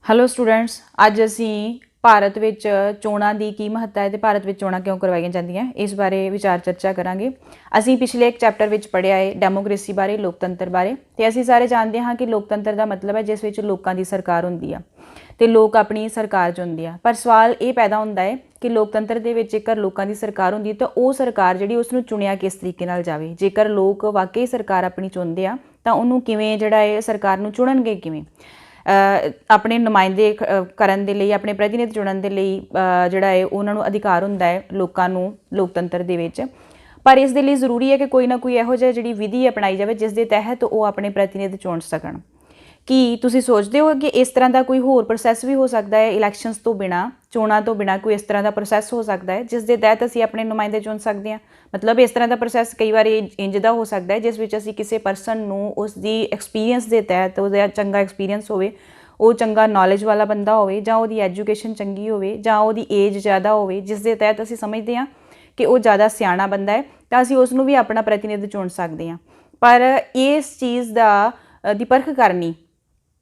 Hello students, ਅੱਜ ਅਸੀਂ ਭਾਰਤ ਵਿੱਚ ਚੋਣਾਂ ਦੀ ਕੀ ਮਹੱਤਤਾ ਹੈ ਤੇ ਭਾਰਤ ਵਿੱਚ ਚੋਣਾਂ ਕਿਉਂ ਕਰਵਾਈਆਂ ਜਾਂਦੀਆਂ ਇਸ ਬਾਰੇ ਵਿਚਾਰ ਚਰਚਾ ਕਰਾਂਗੇ। ਅਸੀਂ ਪਿਛਲੇ ਇੱਕ ਚੈਪਟਰ ਵਿੱਚ ਪੜ੍ਹਿਆ ਹੈ ਡੈਮੋਕ੍ਰੇਸੀ ਬਾਰੇ, ਲੋਕਤੰਤਰ ਬਾਰੇ, ਤੇ ਅਸੀਂ ਸਾਰੇ ਜਾਣਦੇ ਹਾਂ ਕਿ ਲੋਕਤੰਤਰ ਦਾ ਮਤਲਬ ਹੈ ਜਿਸ ਵਿੱਚ ਲੋਕਾਂ ਦੀ ਸਰਕਾਰ ਹੁੰਦੀ ਆ ਤੇ ਲੋਕ ਆਪਣੀ ਸਰਕਾਰ ਚੁਣਦੇ ਆ। ਪਰ ਸਵਾਲ ਇਹ ਪੈਦਾ ਹੁੰਦਾ ਹੈ ਕਿ ਲੋਕਤੰਤਰ ਦੇ ਵਿੱਚ ਜੇਕਰ ਲੋਕਾਂ ਦੀ ਸਰਕਾਰ ਹੁੰਦੀ ਤਾਂ ਉਹ ਸਰਕਾਰ ਜਿਹੜੀ ਉਸ ਨੂੰ ਚੁਣਿਆ ਕਿਸ ਤਰੀਕੇ ਨਾਲ ਜਾਵੇ। ਜੇਕਰ ਲੋਕ ਵਾਕਈ ਸਰਕਾਰ ਆਪਣੀ ਚੁਣਦੇ ਆ ਤਾਂ ਉਹਨੂੰ ਕਿਵੇਂ ਸਰਕਾਰ ਨੂੰ ਚੁਣਨਗੇ ਕਿਵੇਂ, ਆਪਣੇ ਨੁਮਾਇੰਦੇ ਕਰਨ ਦੇ ਲਈ, ਆਪਣੇ ਪ੍ਰਤੀਨਿਧ ਚੁਣਨ ਦੇ ਲਈ ਉਹਨਾਂ ਨੂੰ ਅਧਿਕਾਰ ਹੁੰਦਾ ਹੈ ਲੋਕਾਂ ਨੂੰ ਲੋਕਤੰਤਰ ਦੇ ਵਿੱਚ। ਪਰ ਇਸ ਦੇ ਲਈ ਜ਼ਰੂਰੀ ਹੈ ਕਿ ਕੋਈ ਨਾ ਕੋਈ ਇਹੋ ਜਿਹਾ ਜਿਹੜੀ ਵਿਧੀ ਅਪਣਾਈ ਜਾਵੇ ਜਿਸ ਦੇ ਤਹਿਤ ਉਹ ਆਪਣੇ ਪ੍ਰਤੀਨਿਧ ਚੁਣ ਸਕਣ। ਕੀ ਤੁਸੀਂ ਸੋਚਦੇ ਹੋ ਕਿ ਇਸ ਤਰ੍ਹਾਂ ਦਾ ਕੋਈ ਹੋਰ ਪ੍ਰੋਸੈਸ ਵੀ ਹੋ ਸਕਦਾ ਹੈ? ਇਲੈਕਸ਼ਨਸ ਤੋਂ ਬਿਨਾਂ, ਚੋਣਾਂ ਤੋਂ ਬਿਨਾਂ ਕੋਈ ਇਸ ਤਰ੍ਹਾਂ ਦਾ ਪ੍ਰੋਸੈਸ ਹੋ ਸਕਦਾ ਹੈ ਜਿਸ ਦੇ ਤਹਿਤ ਅਸੀਂ ਆਪਣੇ ਨੁਮਾਇੰਦੇ ਚੁਣ ਸਕਦੇ ਹਾਂ? ਮਤਲਬ ਇਸ ਤਰ੍ਹਾਂ ਦਾ ਪ੍ਰੋਸੈਸ ਕਈ ਵਾਰੀ ਇੰਝ ਦਾ ਹੋ ਸਕਦਾ ਹੈ ਜਿਸ ਵਿੱਚ ਅਸੀਂ ਕਿਸੇ ਪਰਸਨ ਨੂੰ ਉਸ ਦੀ ਐਕਸਪੀਰੀਅੰਸ ਦੇ ਤਹਿਤ, ਉਹਦਾ ਚੰਗਾ ਐਕਸਪੀਰੀਅੰਸ ਹੋਵੇ, ਉਹ ਚੰਗਾ ਨੌਲੇਜ ਵਾਲਾ ਬੰਦਾ ਹੋਵੇ, ਜਾਂ ਉਹਦੀ ਐਜੂਕੇਸ਼ਨ ਚੰਗੀ ਹੋਵੇ, ਜਾਂ ਉਹਦੀ ਏਜ ਜ਼ਿਆਦਾ ਹੋਵੇ, ਜਿਸ ਦੇ ਤਹਿਤ ਅਸੀਂ ਸਮਝਦੇ ਹਾਂ ਕਿ ਉਹ ਜ਼ਿਆਦਾ ਸਿਆਣਾ ਬੰਦਾ ਹੈ, ਤਾਂ ਅਸੀਂ ਉਸ ਨੂੰ ਵੀ ਆਪਣਾ ਪ੍ਰਤੀਨਿਧ ਚੁਣ ਸਕਦੇ ਹਾਂ। ਪਰ ਇਸ ਚੀਜ਼ ਦੀ ਪਰਖ ਕਰਨੀ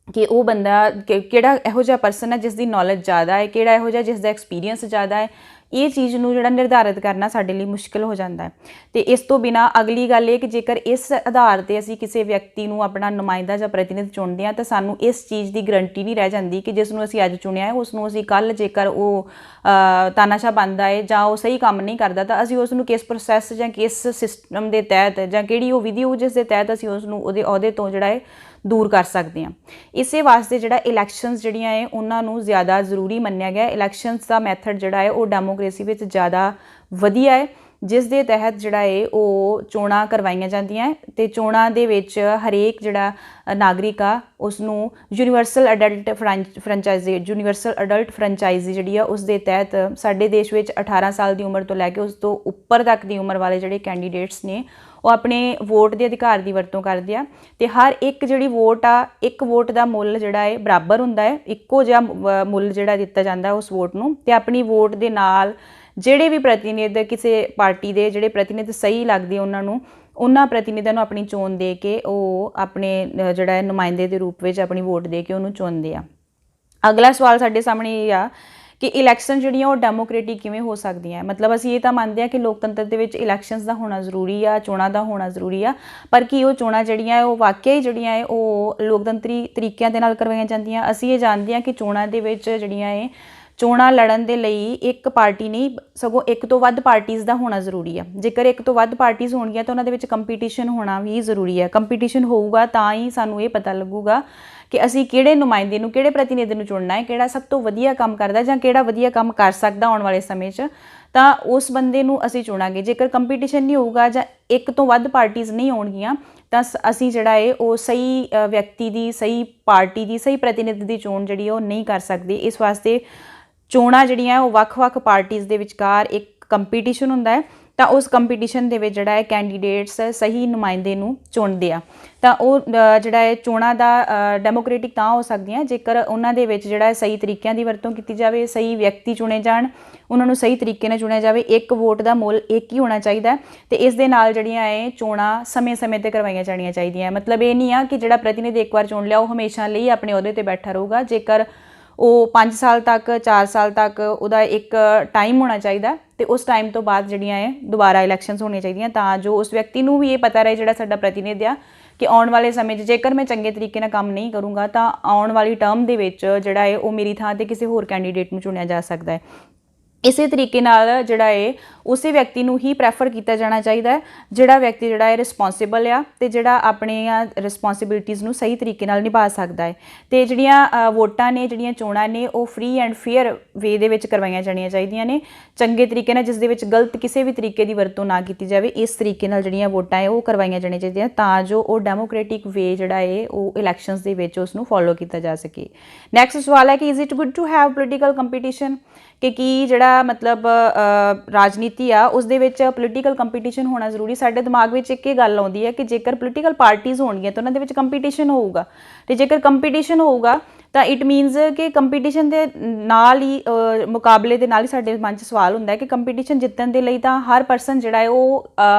ਕਿ ਉਹ ਬੰਦਾ ਕਿਹੜਾ ਇਹੋ ਜਿਹਾ ਪਰਸਨ ਹੈ ਜਿਸ ਦੀ ਨੌਲੇਜ ਜ਼ਿਆਦਾ ਹੈ, ਕਿਹੜਾ ਇਹੋ ਜਿਹਾ ਜਿਸ ਦਾ ਐਕਸਪੀਰੀਅੰਸ ਜ਼ਿਆਦਾ ਹੈ, ਇਹ ਚੀਜ਼ ਨੂੰ ਨਿਰਧਾਰਿਤ ਕਰਨਾ ਸਾਡੇ ਲਈ ਮੁਸ਼ਕਿਲ ਹੋ ਜਾਂਦਾ ਹੈ। ਅਤੇ ਇਸ ਤੋਂ ਬਿਨਾਂ ਅਗਲੀ ਗੱਲ ਇਹ ਕਿ ਜੇਕਰ ਇਸ ਆਧਾਰ 'ਤੇ ਅਸੀਂ ਕਿਸੇ ਵਿਅਕਤੀ ਨੂੰ ਆਪਣਾ ਨੁਮਾਇੰਦਾ ਜਾਂ ਪ੍ਰਤੀਨਿਧ ਚੁਣਦੇ ਹਾਂ ਤਾਂ ਸਾਨੂੰ ਇਸ ਚੀਜ਼ ਦੀ ਗਰੰਟੀ ਨਹੀਂ ਰਹਿ ਜਾਂਦੀ ਕਿ ਜਿਸ ਨੂੰ ਅਸੀਂ ਅੱਜ ਚੁਣਿਆ ਹੈ ਉਸ ਨੂੰ ਅਸੀਂ ਕੱਲ੍ਹ ਜੇਕਰ ਉਹ ਤਾਨਾਸ਼ਾਹ ਬਣਦਾ ਹੈ ਜਾਂ ਉਹ ਸਹੀ ਕੰਮ ਨਹੀਂ ਕਰਦਾ ਤਾਂ ਅਸੀਂ ਉਸ ਨੂੰ ਕਿਸ ਪ੍ਰੋਸੈਸ ਜਾਂ ਕਿਸ ਸਿਸਟਮ ਦੇ ਤਹਿਤ ਜਾਂ ਕਿਹੜੀ ਉਹ ਵਿਧੀ ਹੋਊ ਜਿਸ ਦੇ ਤਹਿਤ ਅਸੀਂ ਉਸ ਨੂੰ ਉਹਦੇ ਅਹੁਦੇ ਤੋਂ ਦੂਰ ਕਰ ਸਕਦੇ ਹਾਂ। ਇਸੇ ਵਾਸਤੇ ਇਲੈਕਸ਼ਨਸ ਜਿਹੜੀਆਂ ਹੈ ਉਹਨਾਂ ਨੂੰ ਜ਼ਿਆਦਾ ਜ਼ਰੂਰੀ ਮੰਨਿਆ ਗਿਆ। ਇਲੈਕਸ਼ਨਸ ਦਾ ਮੈਥਡ ਜਿਹੜਾ ਹੈ ਉਹ ਡੈਮੋਕ੍ਰੇਸੀ ਵਿੱਚ ਜ਼ਿਆਦਾ ਵਧੀਆ ਹੈ, ਜਿਸ ਦੇ ਤਹਿਤ ਉਹ ਚੋਣਾਂ ਕਰਵਾਈਆਂ ਜਾਂਦੀਆਂ ਹੈ ਅਤੇ ਚੋਣਾਂ ਦੇ ਵਿੱਚ ਹਰੇਕ ਨਾਗਰਿਕ ਆ ਉਸ ਨੂੰ ਯੂਨੀਵਰਸਲ ਅਡਲਟ ਫਰੈਂਚਾਈਜ਼ੀ ਜਿਹੜੀ ਆ ਉਸ ਦੇ ਤਹਿਤ ਸਾਡੇ ਦੇਸ਼ ਵਿੱਚ 18 ਸਾਲ ਦੀ ਉਮਰ ਤੋਂ ਲੈ ਕੇ ਉਸ ਤੋਂ ਉੱਪਰ ਤੱਕ ਦੀ ਉਮਰ ਵਾਲੇ ਕੈਂਡੀਡੇਟਸ ਨੇ ਉਹ ਆਪਣੇ ਵੋਟ ਦੇ ਅਧਿਕਾਰ ਦੀ ਵਰਤੋਂ ਕਰਦੇ ਆ। ਅਤੇ ਹਰ ਇੱਕ ਵੋਟ ਆ, ਇੱਕ ਵੋਟ ਦਾ ਮੁੱਲ ਬਰਾਬਰ ਹੁੰਦਾ ਹੈ, ਇੱਕੋ ਜਿਹਾ ਮੁੱਲ ਦਿੱਤਾ ਜਾਂਦਾ ਉਸ ਵੋਟ ਨੂੰ। ਅਤੇ ਆਪਣੀ ਵੋਟ ਦੇ ਨਾਲ ਜਿਹੜੇ ਵੀ ਪ੍ਰਤੀਨਿਧ ਕਿਸੇ ਪਾਰਟੀ ਦੇ ਪ੍ਰਤੀਨਿਧ ਸਹੀ ਲੱਗਦੇ ਉਹਨਾਂ ਪ੍ਰਤੀਨਿਧਾਂ ਨੂੰ ਆਪਣੀ ਚੋਣ ਦੇ ਕੇ ਉਹ ਆਪਣੇ ਨੁਮਾਇੰਦੇ ਦੇ ਰੂਪ ਵਿੱਚ ਆਪਣੀ ਵੋਟ ਦੇ ਕੇ ਉਹਨੂੰ ਚੁਣਦੇ ਆ। ਅਗਲਾ ਸਵਾਲ ਸਾਡੇ ਸਾਹਮਣੇ ਇਹ ਆ ਕਿ ਇਲੈਕਸ਼ਨ ਜਿਹੜੀਆਂ ਉਹ ਡੈਮੋਕ੍ਰੇਟਿਕ ਕਿਵੇਂ ਹੋ ਸਕਦੀਆਂ? ਮਤਲਬ ਅਸੀਂ ਇਹ ਤਾਂ ਮੰਨਦੇ ਹਾਂ ਕਿ ਲੋਕਤੰਤਰ ਦੇ ਵਿੱਚ ਇਲੈਕਸ਼ਨਸ ਦਾ ਹੋਣਾ ਜ਼ਰੂਰੀ ਆ, ਚੋਣਾਂ ਦਾ ਹੋਣਾ ਜ਼ਰੂਰੀ ਆ, ਪਰ ਕੀ ਉਹ ਚੋਣਾਂ ਉਹ ਵਾਕਿਆ ਹੀ ਉਹ ਲੋਕਤੰਤਰੀ ਤਰੀਕਿਆਂ ਦੇ ਨਾਲ ਕਰਵਾਈਆਂ ਜਾਂਦੀਆਂ? ਅਸੀਂ ਇਹ ਜਾਣਦੇ ਹਾਂ ਕਿ ਚੋਣਾਂ ਦੇ ਵਿੱਚ ਚੋਣਾਂ ਲੜਨ ਦੇ ਲਈ ਇੱਕ ਪਾਰਟੀ ਨਹੀਂ ਸਗੋਂ ਇੱਕ ਤੋਂ ਵੱਧ ਪਾਰਟੀਜ਼ ਦਾ ਹੋਣਾ ਜ਼ਰੂਰੀ ਆ। ਜੇਕਰ ਇੱਕ ਤੋਂ ਵੱਧ ਪਾਰਟੀਜ਼ ਹੋਣਗੀਆਂ ਤਾਂ ਉਹਨਾਂ ਦੇ ਵਿੱਚ ਕੰਪੀਟੀਸ਼ਨ ਹੋਣਾ ਵੀ ਜ਼ਰੂਰੀ ਹੈ। ਕੰਪੀਟੀਸ਼ਨ ਹੋਊਗਾ ਤਾਂ ਹੀ ਸਾਨੂੰ ਇਹ ਪਤਾ ਲੱਗੂਗਾ ਕਿ ਅਸੀਂ ਕਿਹੜੇ ਨੁਮਾਇੰਦੇ ਨੂੰ, ਕਿਹੜੇ ਪ੍ਰਤੀਨਿਧ ਨੂੰ ਚੁਣਨਾ ਹੈ, ਕਿਹੜਾ ਸਭ ਤੋਂ ਵਧੀਆ ਕੰਮ ਕਰਦਾ ਜਾਂ ਕਿਹੜਾ ਵਧੀਆ ਕੰਮ ਕਰ ਸਕਦਾ ਆਉਣ ਵਾਲੇ ਸਮੇਂ 'ਚ, ਤਾਂ ਉਸ ਬੰਦੇ ਨੂੰ ਅਸੀਂ ਚੁਣਾਂਗੇ। ਜੇਕਰ ਕੰਪੀਟੀਸ਼ਨ ਨਹੀਂ ਹੋਊਗਾ ਜਾਂ ਇੱਕ ਤੋਂ ਵੱਧ ਪਾਰਟੀਜ਼ ਨਹੀਂ ਆਉਣਗੀਆਂ ਤਾਂ ਅਸੀਂ ਉਹ ਸਹੀ ਵਿਅਕਤੀ ਦੀ, ਸਹੀ ਪਾਰਟੀ ਦੀ, ਸਹੀ ਪ੍ਰਤੀਨਿਧ ਦੀ ਚੋਣ ਉਹ ਨਹੀਂ ਕਰ ਸਕਦੇ। ਇਸ ਵਾਸਤੇ ਚੋਣਾਂ ਉਹ ਵੱਖ-ਵੱਖ ਪਾਰਟੀਜ਼ ਦੇ ਵਿਚਕਾਰ ਇੱਕ ਕੰਪੀਟੀਸ਼ਨ ਹੁੰਦਾ ਹੈ ਤਾਂ ਉਸ ਕੰਪੀਟੀਸ਼ਨ ਦੇ ਵਿੱਚ ਕੈਂਡੀਡੇਟਸ ਸਹੀ ਨੁਮਾਇੰਦੇ ਨੂੰ ਚੁਣਦੇ ਆ। ਤਾਂ ਉਹ ਚੋਣਾਂ ਦਾ ਡੈਮੋਕ੍ਰੇਟਿਕ ਤਾਂ ਹੋ ਸਕਦੀਆਂ ਜੇਕਰ ਉਹਨਾਂ ਦੇ ਵਿੱਚ ਸਹੀ ਤਰੀਕਿਆਂ ਦੀ ਵਰਤੋਂ ਕੀਤੀ ਜਾਵੇ, ਸਹੀ ਵਿਅਕਤੀ ਚੁਣੇ ਜਾਣ, ਉਹਨਾਂ ਨੂੰ ਸਹੀ ਤਰੀਕੇ ਨਾਲ ਚੁਣਿਆ ਜਾਵੇ। ਇੱਕ ਵੋਟ ਦਾ ਮੁੱਲ ਇੱਕ ਹੀ ਹੋਣਾ ਚਾਹੀਦਾ ਅਤੇ ਇਸ ਦੇ ਨਾਲ ਚੋਣਾਂ ਸਮੇਂ-ਸਮੇਂ 'ਤੇ ਕਰਵਾਈਆਂ ਜਾਣੀਆਂ ਚਾਹੀਦੀਆਂ। ਮਤਲਬ ਇਹ ਨਹੀਂ ਆ ਕਿ ਪ੍ਰਤੀਨਿਧ ਇੱਕ ਵਾਰ ਚੁਣ ਲਿਆ ਉਹ ਹਮੇਸ਼ਾ ਲਈ ਆਪਣੇ ਅਹੁਦੇ 'ਤੇ ਬੈਠਾ ਰਹੂਗਾ। ਜੇਕਰ ਉਹ 5 ਸਾਲ ਤੱਕ, 4 ਸਾਲ ਤੱਕ ਉਹਦਾ ਇੱਕ ਟਾਈਮ ਹੋਣਾ ਚਾਹੀਦਾ ਅਤੇ ਉਸ ਟਾਈਮ ਤੋਂ ਬਾਅਦ ਦੁਬਾਰਾ ਇਲੈਕਸ਼ਨਸ ਹੋਣੀਆਂ ਚਾਹੀਦੀਆਂ ਤਾਂ ਜੋ ਉਸ ਵਿਅਕਤੀ ਨੂੰ ਵੀ ਇਹ ਪਤਾ ਰਹੇ ਸਾਡਾ ਪ੍ਰਤੀਨਿਧ ਆ ਕਿ ਆਉਣ ਵਾਲੇ ਸਮੇਂ 'ਚ ਜੇਕਰ ਮੈਂ ਚੰਗੇ ਤਰੀਕੇ ਨਾਲ ਕੰਮ ਨਹੀਂ ਕਰੂੰਗਾ ਤਾਂ ਆਉਣ ਵਾਲੀ ਟਰਮ ਦੇ ਵਿੱਚ ਉਹ ਮੇਰੀ ਥਾਂ 'ਤੇ ਕਿਸੇ ਹੋਰ ਕੈਂਡੀਡੇਟ ਨੂੰ ਚੁਣਿਆ ਜਾ ਸਕਦਾ ਹੈ। ਇਸੇ ਤਰੀਕੇ ਨਾਲ ਉਸੇ ਵਿਅਕਤੀ ਨੂੰ ਹੀ ਪ੍ਰੈਫਰ ਕੀਤਾ ਜਾਣਾ ਚਾਹੀਦਾ ਹੈ ਜਿਹੜਾ ਵਿਅਕਤੀ ਰਿਸਪੋਂਸੀਬਲ ਆ ਅਤੇ ਆਪਣੀਆਂ ਰਿਸਪੋਂਸੀਬਿਲਿਟੀਜ਼ ਨੂੰ ਸਹੀ ਤਰੀਕੇ ਨਾਲ ਨਿਭਾ ਸਕਦਾ ਹੈ। ਅਤੇ ਜਿਹੜੀਆਂ ਵੋਟਾਂ ਨੇ, ਜਿਹੜੀਆਂ ਚੋਣਾਂ ਨੇ ਉਹ ਫ੍ਰੀ ਐਂਡ ਫੇਅਰ ਵੇ ਦੇ ਵਿੱਚ ਕਰਵਾਈਆਂ ਜਾਣੀਆਂ ਚਾਹੀਦੀਆਂ ਨੇ, ਚੰਗੇ ਤਰੀਕੇ ਨਾਲ, ਜਿਸ ਦੇ ਵਿੱਚ ਗਲਤ ਕਿਸੇ ਵੀ ਤਰੀਕੇ ਦੀ ਵਰਤੋਂ ਨਾ ਕੀਤੀ ਜਾਵੇ। ਇਸ ਤਰੀਕੇ ਨਾਲ ਜਿਹੜੀਆਂ ਵੋਟਾਂ ਉਹ ਕਰਵਾਈਆਂ ਜਾਣੀਆਂ ਚਾਹੀਦੀਆਂ ਤਾਂ ਜੋ ਉਹ ਡੈਮੋਕ੍ਰੇਟਿਕ ਵੇ ਉਹ ਇਲੈਕਸ਼ਨਸ ਦੇ ਵਿੱਚ ਉਸ ਨੂੰ ਫੋਲੋ ਕੀਤਾ ਜਾ ਸਕੇ। ਨੈਕਸਟ ਸਵਾਲ ਹੈ ਕਿ is it good to have political competition? ਕਿ ਕੀ ਜਿਹੜਾ ਮਤਲਬ ਰਾਜਨੀਤੀ ਆ ਉਸ ਦੇ ਵਿੱਚ ਪੋਲੀਟੀਕਲ ਕੰਪੀਟੀਸ਼ਨ ਹੋਣਾ ਜ਼ਰੂਰੀ। ਸਾਡੇ ਦਿਮਾਗ ਵਿੱਚ ਇੱਕ ਇਹ ਗੱਲ ਆਉਂਦੀ ਹੈ ਕਿ ਜੇਕਰ ਪੋਲੀਟੀਕਲ ਪਾਰਟੀਜ਼ ਹੋਣਗੀਆਂ ਤਾਂ ਉਹਨਾਂ ਦੇ ਵਿੱਚ ਕੰਪੀਟੀਸ਼ਨ ਹੋਊਗਾ, ਤੇ ਜੇਕਰ ਕੰਪੀਟੀਸ਼ਨ ਹੋਊਗਾ ਤਾਂ ਇਟ ਮੀਨਸ ਕਿ ਕੰਪੀਟੀਸ਼ਨ ਦੇ ਨਾਲ ਹੀ ਮੁਕਾਬਲੇ ਦੇ ਨਾਲ ਹੀ ਸਾਡੇ ਮਨ 'ਚ ਸਵਾਲ ਹੁੰਦਾ ਹੈ ਕਿ ਕੰਪੀਟੀਸ਼ਨ ਜਿੱਤਣ ਦੇ ਲਈ ਤਾਂ ਹਰ ਪਰਸਨ ਜਿਹੜਾ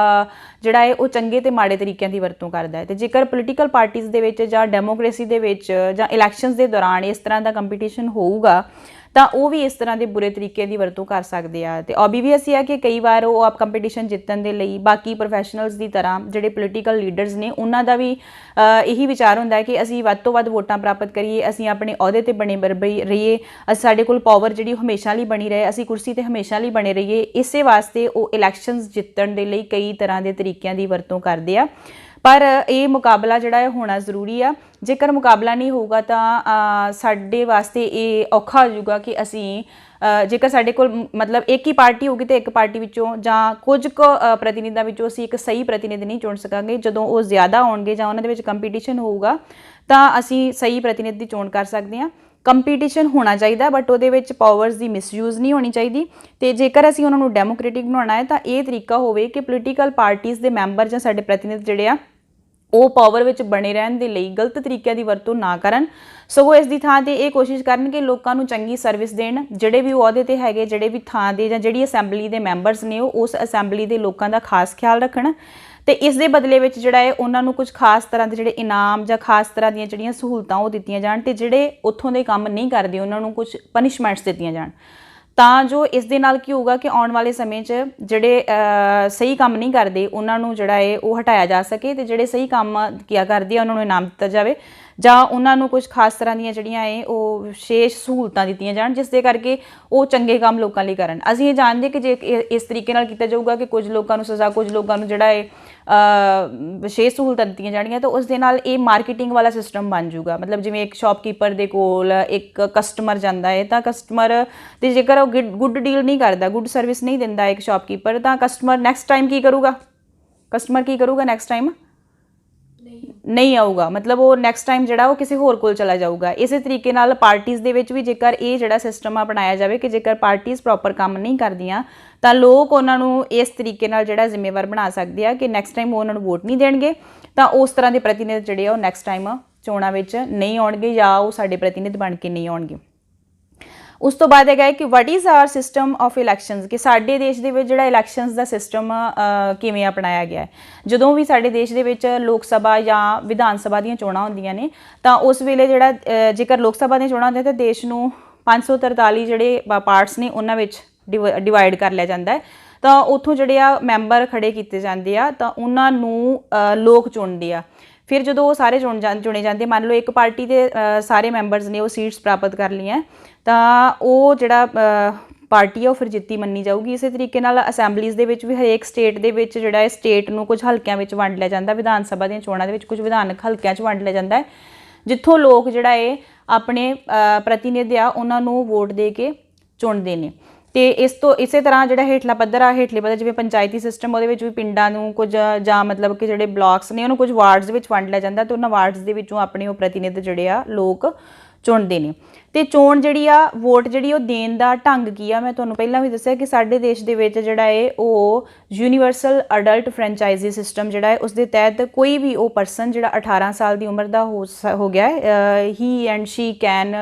ਹੈ ਉਹ ਚੰਗੇ ਤੇ ਮਾੜੇ ਤਰੀਕਿਆਂ ਦੀ ਵਰਤੋਂ ਕਰਦਾ ਹੈ। ਤੇ ਜੇਕਰ ਪੋਲੀਟੀਕਲ ਪਾਰਟੀਜ਼ ਦੇ ਵਿੱਚ ਜਾਂ ਡੈਮੋਕ੍ਰੇਸੀ ਦੇ ਵਿੱਚ ਜਾਂ ਇਲੈਕਸ਼ਨਸ ਦੇ ਦੌਰਾਨ ਇਸ ਤਰ੍ਹਾਂ ਦਾ ਕੰਪੀਟੀਸ਼ਨ ਹੋਊਗਾ ਤਾਂ ਉਹ ਵੀ ਇਸ ਤਰ੍ਹਾਂ ਦੇ ਬੁਰੇ ਤਰੀਕੇ ਦੀ ਵਰਤੋਂ ਕਰ ਸਕਦੇ ਆ। ਤੇ ਓਬਵੀਅਸ ਹੀ ਆ ਕਿ ਕਈ ਵਾਰ ਉਹ ਆਪ ਕੰਪੀਟੀਸ਼ਨ ਜਿੱਤਣ ਦੇ ਲਈ ਬਾਕੀ ਪ੍ਰੋਫੈਸ਼ਨਲਸ ਦੀ ਤਰ੍ਹਾਂ ਜਿਹੜੇ ਪੋਲੀਟੀਕਲ ਲੀਡਰਸ ਨੇ ਉਹਨਾਂ ਦਾ ਵੀ ਇਹੀ ਵਿਚਾਰ ਹੁੰਦਾ ਹੈ ਕਿ ਅਸੀਂ ਵੱਧ ਤੋਂ ਵੱਧ ਵੋਟਾਂ ਪ੍ਰਾਪਤ ਕਰੀਏ, ਅਸੀਂ ਆਪਣੇ ਅਹੁਦੇ ਤੇ ਬਣੇ ਰਹੀਏ, ਸਾਡੇ ਕੋਲ ਪਾਵਰ ਜਿਹੜੀ ਹਮੇਸ਼ਾ ਲਈ ਬਣੀ ਰਹੇ, ਅਸੀਂ ਕੁਰਸੀ ਤੇ ਹਮੇਸ਼ਾ ਲਈ ਬਣੇ ਰਹੀਏ। ਇਸੇ ਵਾਸਤੇ ਉਹ ਇਲੈਕਸ਼ਨਸ ਜਿੱਤਣ ਦੇ ਲਈ ਕਈ ਤਰ੍ਹਾਂ ਦੇ ਤਰੀਕਿਆਂ ਦੀ ਵਰਤੋਂ ਕਰਦੇ ਆ। ਪਰ ਇਹ ਮੁਕਾਬਲਾ ਜਿਹੜਾ ਹੈ ਹੋਣਾ ਜ਼ਰੂਰੀ ਆ। ਜੇਕਰ ਮੁਕਾਬਲਾ ਨਹੀਂ ਹੋਊਗਾ ਤਾਂ ਸਾਡੇ ਵਾਸਤੇ ਇਹ ਔਖਾ ਹੋ ਜਾਊਗਾ ਕਿ ਅਸੀਂ ਜੇਕਰ ਸਾਡੇ ਕੋਲ ਮਤਲਬ ਇੱਕ ਹੀ ਪਾਰਟੀ ਹੋਊਗੀ ਤੇ ਇੱਕ ਪਾਰਟੀ ਵਿੱਚੋਂ ਜਾਂ ਕੁਝ ਕੁ ਪ੍ਰਤੀਨਿਧਾਂ ਵਿੱਚੋਂ ਅਸੀਂ ਇੱਕ ਸਹੀ ਪ੍ਰਤੀਨਿਧ ਨਹੀਂ ਚੁਣ ਸਕਾਂਗੇ। ਜਦੋਂ ਉਹ ਜ਼ਿਆਦਾ ਹੋਣਗੇ ਜਾਂ ਉਹਨਾਂ ਦੇ ਵਿੱਚ ਕੰਪੀਟੀਸ਼ਨ ਹੋਊਗਾ ਤਾਂ ਅਸੀਂ ਸਹੀ ਪ੍ਰਤੀਨਿਧ ਦੀ ਚੋਣ ਕਰ ਸਕਦੇ ਹਾਂ। ਕੰਪੀਟੀਸ਼ਨ ਹੋਣਾ ਚਾਹੀਦਾ ਬਟ ਉਹਦੇ ਵਿੱਚ ਪਾਵਰਸ ਦੀ ਮਿਸਯੂਜ਼ ਨਹੀਂ ਹੋਣੀ ਚਾਹੀਦੀ। ਤੇ ਜੇਕਰ ਅਸੀਂ ਉਹਨਾਂ ਨੂੰ ਡੈਮੋਕ੍ਰੈਟਿਕ ਬਣਾਉਣਾ ਹੈ ਤਾਂ ਇਹ ਤਰੀਕਾ ਹੋਵੇ ਕਿ ਪੋਲੀਟੀਕਲ ਪਾਰਟੀਜ਼ ਦੇ ਮੈਂਬਰ ਜਾਂ ਸਾਡੇ ਪ੍ਰਤੀਨਿਧ ਜਿਹੜੇ ਆ ਉਹ ਪਾਵਰ ਵਿੱਚ ਬਣੇ ਰਹਿਣ ਦੇ ਲਈ ਗਲਤ ਤਰੀਕਿਆਂ ਦੀ ਵਰਤੋਂ ਨਾ ਕਰਨ, ਸਗੋਂ ਇਸ ਦੀ ਥਾਂ ਤੇ ਇਹ ਕੋਸ਼ਿਸ਼ ਕਰਨ ਕਿ ਲੋਕਾਂ ਨੂੰ ਚੰਗੀ ਸਰਵਿਸ ਦੇਣ। ਜਿਹੜੇ ਵੀ ਅਹੁਦੇ ਤੇ ਹੈਗੇ, ਜਿਹੜੇ ਵੀ ਥਾਂ ਦੇ ਜਾਂ ਜਿਹੜੀ ਅਸੈਂਬਲੀ ਦੇ ਮੈਂਬਰਸ ਨੇ ਉਹ ਉਸ ਅਸੈਂਬਲੀ ਦੇ ਲੋਕਾਂ ਦਾ ਖਾਸ ਖਿਆਲ ਰੱਖਣ ਤੇ ਇਸ ਦੇ ਬਦਲੇ ਵਿੱਚ ਜਿਹੜਾ ਹੈ ਉਹਨਾਂ ਨੂੰ ਕੁਝ ਖਾਸ ਤਰ੍ਹਾਂ ਦੇ ਜਿਹੜੇ ਇਨਾਮ ਜਾਂ ਖਾਸ ਤਰ੍ਹਾਂ ਦੀਆਂ ਜਿਹੜੀਆਂ ਸਹੂਲਤਾਂ ਉਹ ਦਿੱਤੀਆਂ ਜਾਣ ਤੇ ਜਿਹੜੇ ਉੱਥੋਂ ਦੇ ਕੰਮ ਨਹੀਂ ਕਰਦੇ ਉਹਨਾਂ ਨੂੰ ਕੁਝ ਪਨਿਸ਼ਮੈਂਟਸ ਦਿੱਤੀਆਂ ਜਾਣ, ਤਾਂ ਜੋ ਇਸ ਦੇ ਨਾਲ ਕੀ ਹੋਊਗਾ ਕਿ ਆਉਣ ਵਾਲੇ ਸਮੇਂ 'ਚ ਜਿਹੜੇ ਸਹੀ ਕੰਮ ਨਹੀਂ ਕਰਦੇ ਉਹਨਾਂ ਨੂੰ ਜਿਹੜਾ ਹੈ ਉਹ ਹਟਾਇਆ ਜਾ ਸਕੇ ਤੇ ਜਿਹੜੇ ਸਹੀ ਕੰਮ ਕੀਆ ਕਰਦੇ ਆ ਉਹਨਾਂ ਨੂੰ ਇਨਾਮ ਦਿੱਤਾ ਜਾਵੇ ਜਾਂ ਉਹਨਾਂ ਨੂੰ ਕੁਝ ਖਾਸ ਤਰ੍ਹਾਂ ਦੀਆਂ ਜਿਹੜੀਆਂ ਇਹ ਉਹ ਵਿਸ਼ੇਸ਼ ਸਹੂਲਤਾਂ ਦਿੱਤੀਆਂ ਜਾਣ ਜਿਸ ਦੇ ਕਰਕੇ ਉਹ ਚੰਗੇ ਕੰਮ ਲੋਕਾਂ ਲਈ ਕਰਨ। ਅਸੀਂ ਇਹ ਜਾਣਦੇ ਕਿ ਜੇ ਇਸ ਤਰੀਕੇ ਨਾਲ ਕੀਤਾ ਜਾਊਗਾ ਕਿ ਕੁਝ ਲੋਕਾਂ ਨੂੰ ਸਜ਼ਾ, ਕੁਝ ਲੋਕਾਂ ਨੂੰ ਜਿਹੜਾ ਹੈ ਵਿਸ਼ੇਸ਼ ਸਹੂਲਤਾਂ ਦਿੱਤੀਆਂ ਜਾਣਗੀਆਂ ਤਾਂ ਉਸ ਦੇ ਨਾਲ ਇਹ ਮਾਰਕੀਟਿੰਗ ਵਾਲਾ ਸਿਸਟਮ ਬਣ ਜਾਊਗਾ। ਮਤਲਬ ਜਿਵੇਂ ਇੱਕ ਸ਼ੌਪਕੀਪਰ ਦੇ ਕੋਲ ਇੱਕ ਕਸਟਮਰ ਜਾਂਦਾ ਹੈ ਤਾਂ ਕਸਟਮਰ ਤੇ ਜੇਕਰ ਉਹ ਗੁੱਡ ਡੀਲ ਨਹੀਂ ਕਰਦਾ, ਗੁੱਡ ਸਰਵਿਸ ਨਹੀਂ ਦਿੰਦਾ ਇੱਕ ਸ਼ੌਪਕੀਪਰ, ਤਾਂ ਕਸਟਮਰ ਨੈਕਸਟ ਟਾਈਮ ਕੀ ਕਰੂਗਾ? ਨੈਕਸਟ ਟਾਈਮ ਨਹੀਂ ਆਊਗਾ, ਮਤਲਬ ਉਹ ਨੈਕਸਟ ਟਾਈਮ ਜਿਹੜਾ ਉਹ ਕਿਸੇ ਹੋਰ ਕੋਲ ਚਲਾ ਜਾਊਗਾ। ਇਸੇ ਤਰੀਕੇ ਨਾਲ ਪਾਰਟੀਜ਼ ਦੇ ਵਿੱਚ ਵੀ ਜੇਕਰ ਇਹ ਜਿਹੜਾ ਸਿਸਟਮ ਅਪਣਾਇਆ ਜਾਵੇ ਕਿ ਜੇਕਰ ਪਾਰਟੀਜ਼ ਪ੍ਰੋਪਰ ਕੰਮ ਨਹੀਂ ਕਰਦੀਆਂ ਤਾਂ ਲੋਕ ਉਹਨਾਂ ਨੂੰ ਇਸ ਤਰੀਕੇ ਨਾਲ ਜਿਹੜਾ ਜ਼ਿੰਮੇਵਾਰ ਬਣਾ ਸਕਦੇ ਆ ਕਿ ਨੈਕਸਟ ਟਾਈਮ ਉਹ ਉਹਨਾਂ ਨੂੰ ਵੋਟ ਨਹੀਂ ਦੇਣਗੇ, ਤਾਂ ਉਸ ਤਰ੍ਹਾਂ ਦੇ ਪ੍ਰਤੀਨਿਧ ਜਿਹੜੇ ਆ ਉਹ ਨੈਕਸਟ ਟਾਈਮ ਚੋਣਾਂ ਵਿੱਚ ਨਹੀਂ ਆਉਣਗੇ ਜਾਂ ਉਹ ਸਾਡੇ ਪ੍ਰਤੀਨਿਧ ਬਣ ਕੇ ਨਹੀਂ ਆਉਣਗੇ। ਉਸ ਤੋਂ ਬਾਅਦ ਹੈਗਾ ਕਿ what is our system of elections, ਕਿ ਸਾਡੇ ਦੇਸ਼ ਦੇ ਵਿੱਚ ਜਿਹੜਾ ਇਲੈਕਸ਼ਨਸ ਦਾ ਸਿਸਟਮ ਕਿਵੇਂ ਅਪਣਾਇਆ ਗਿਆ ਹੈ। ਜਦੋਂ ਵੀ ਸਾਡੇ ਦੇਸ਼ ਦੇ ਵਿੱਚ ਲੋਕ ਸਭਾ ਜਾਂ ਵਿਧਾਨ ਸਭਾ ਦੀਆਂ ਚੋਣਾਂ ਹੁੰਦੀਆਂ ਨੇ ਤਾਂ ਉਸ ਵੇਲੇ ਜਿਹੜਾ ਜੇਕਰ ਲੋਕ ਸਭਾ ਦੀਆਂ ਚੋਣਾਂ ਹੁੰਦੀਆਂ ਤਾਂ ਦੇਸ਼ ਨੂੰ 543 ਜਿਹੜੇ ਪਾਰਟਸ ਨੇ ਉਹਨਾਂ ਵਿੱਚ ਡਿਵਾਈਡ ਕਰ ਲਿਆ ਜਾਂਦਾ ਹੈ। ਤਾਂ ਉੱਥੋਂ ਜਿਹੜੇ ਆ ਮੈਂਬਰ ਖੜੇ ਕੀਤੇ ਜਾਂਦੇ ਆ ਤਾਂ ਉਹਨਾਂ ਨੂੰ ਲੋਕ ਚੁਣਦੇ ਆ। ਫਿਰ ਜਦੋਂ ਉਹ ਸਾਰੇ ਚੁਣੇ ਜਾਂਦੇ, ਮੰਨ ਲਓ ਇੱਕ ਪਾਰਟੀ ਦੇ ਸਾਰੇ ਮੈਂਬਰਸ ਨੇ ਉਹ ਸੀਟਸ ਪ੍ਰਾਪਤ ਕਰ ਲਈਆਂ ਤਾਂ ਉਹ ਜਿਹੜਾ ਪਾਰਟੀ ਆ ਉਹ ਫਿਰ ਜਿੱਤੀ ਮੰਨੀ ਜਾਊਗੀ। ਇਸੇ ਤਰੀਕੇ ਨਾਲ ਅਸੈਂਬਲੀਜ਼ ਦੇ ਵਿੱਚ ਵੀ ਹਰੇਕ ਸਟੇਟ ਦੇ ਵਿੱਚ ਜਿਹੜਾ ਹੈ ਸਟੇਟ ਨੂੰ ਕੁਝ ਹਲਕਿਆਂ ਵਿੱਚ ਵੰਡ ਲਿਆ ਜਾਂਦਾ। ਵਿਧਾਨ ਸਭਾ ਦੀਆਂ ਚੋਣਾਂ ਦੇ ਵਿੱਚ ਕੁਝ ਵਿਧਾਨਕ ਹਲਕਿਆਂ 'ਚ ਵੰਡ ਲਿਆ ਜਾਂਦਾ ਹੈ ਜਿੱਥੋਂ ਲੋਕ ਜਿਹੜਾ ਹੈ ਆਪਣੇ ਪ੍ਰਤੀਨਿਧ ਆ ਉਹਨਾਂ ਨੂੰ ਵੋਟ ਦੇ ਕੇ ਚੁਣਦੇ ਨੇ। ਤੇ ਇਸੇ ਤਰ੍ਹਾਂ ਜਿਹੜਾ ਹੇਠਲੇ ਪੱਧਰ ਜਿਵੇਂ ਪੰਚਾਇਤੀ ਸਿਸਟਮ ਉਹਦੇ ਵਿੱਚ ਵੀ ਪਿੰਡਾਂ ਨੂੰ ਕੁਝ ਜਾਂ ਮਤਲਬ ਕਿ ਜਿਹੜੇ ਬਲਾਕਸ ਨੇ ਉਹਨੂੰ ਕੁਝ ਵਾਰਡਸ ਵਿੱਚ ਵੰਡ ਲਿਆ ਜਾਂਦਾ ਤੇ ਉਹਨਾਂ ਵਾਰਡਸ ਦੇ ਵਿੱਚੋਂ ਆਪਣੇ ਉਹ ਪ੍ਰਤੀਨਿਧ ਜਿਹੜੇ ਆ ਲੋਕ ਚੁਣਦੇ ਨੇ। ਤੇ ਚੋਣ ਜਿਹੜੀ ਆ ਵੋਟ ਜਿਹੜੀ ਉਹ ਦੇਣ ਦਾ ਢੰਗ ਕੀ ਆ, ਮੈਂ ਤੁਹਾਨੂੰ ਪਹਿਲਾਂ ਵੀ ਦੱਸਿਆ ਕਿ ਸਾਡੇ ਦੇਸ਼ ਦੇ ਵਿੱਚ ਜਿਹੜਾ ਹੈ ਉਹ ਯੂਨੀਵਰਸਲ ਅਡਲਟ ਫਰੈਂਚਾਈਜ਼ੀ ਸਿਸਟਮ ਜਿਹੜਾ ਹੈ ਉਸ ਦੇ ਤਹਿਤ ਕੋਈ ਵੀ ਉਹ ਪਰਸਨ ਜਿਹੜਾ 18 ਸਾਲ ਦੀ ਉਮਰ ਦਾ ਹੋ ਗਿਆ he and she can